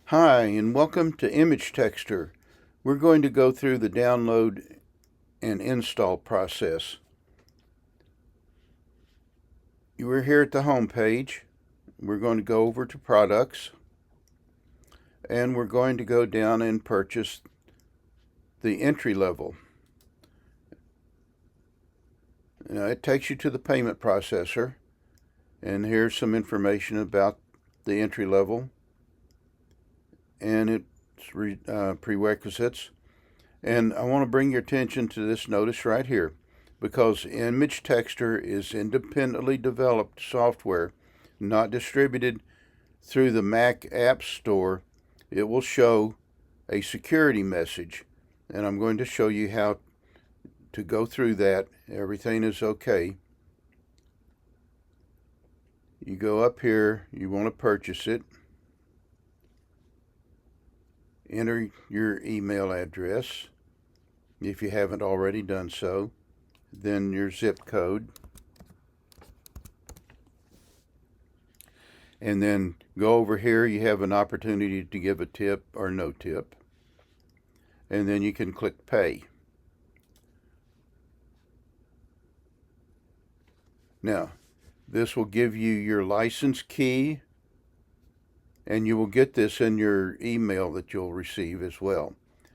Hi, and welcome to ImageTextr. We're going to go through the download and install process. We're here at the home page. We're going to go over to Products, and we're going to go down and purchase the entry level. Now, it takes you to the payment processor, and here's some information about the entry level and its prerequisites. And I want to bring your attention to this notice right here, because ImageTextr is independently developed software, not distributed through the Mac App Store. It will show a security message, and I'm going to show you how to go through that. Everything is okay. You go up here, you want to purchase it. Enter your email address if you haven't already done so, then your zip code, and then go over here. You have an opportunity to give a tip or no tip, and then you can click pay. Now, this will give you your license key, and you will get this in your email that you'll receive as well,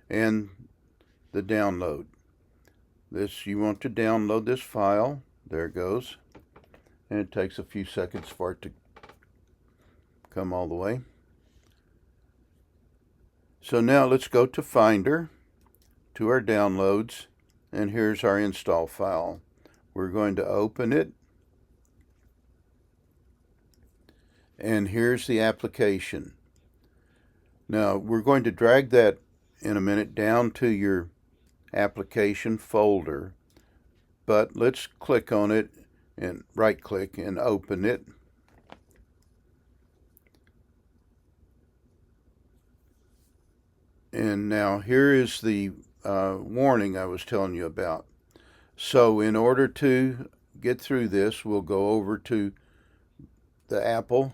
and the download. You want to download this file. There it goes. And it takes a few seconds for it to come all the way. So now let's go to Finder, to our downloads, and here's our install file. We're going to open it, and here's the application. Now we're going to drag that in a minute down to your application folder, but let's click on it and right click and open it. And now here is the warning I was telling you about. So in order to get through this, we'll go over to the Apple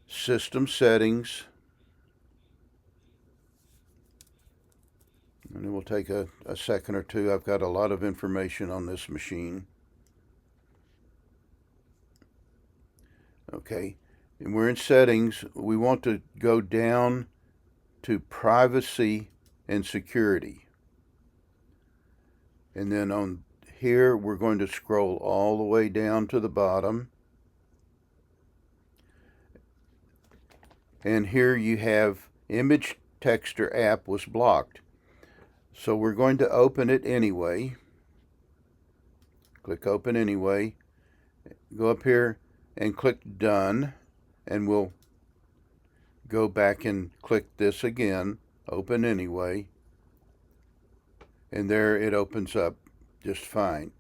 System Settings, and it will take a second or two. I've got a lot of information on this machine. Okay, and we're in Settings. We want to go down to Privacy and Security. And then on here, we're going to scroll all the way down to the bottom. And here you have ImageTextr app was blocked. So we're going to open it anyway. Click Open Anyway. Go up here and click Done, and we'll go back and click this again, Open Anyway, and there it opens up just fine.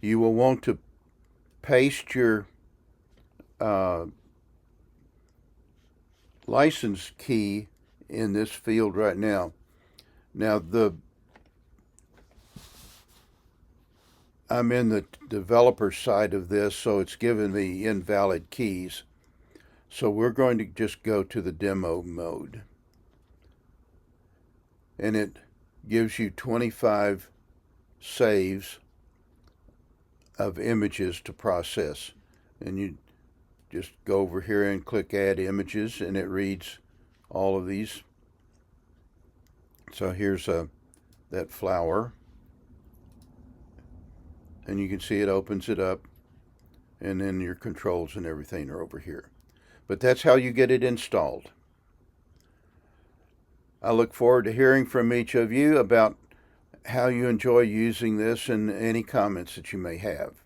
You will want to paste your license key in this field right now. Now I'm in the developer side of this, so it's given me invalid keys. So we're going to just go to the demo mode. And it gives you 25 saves of images to process. And you just go over here and click Add Images, and it reads all of these. So here's that flower. And you can see it opens it up, and then your controls and everything are over here. But that's how you get it installed. I look forward to hearing from each of you about how you enjoy using this and any comments that you may have.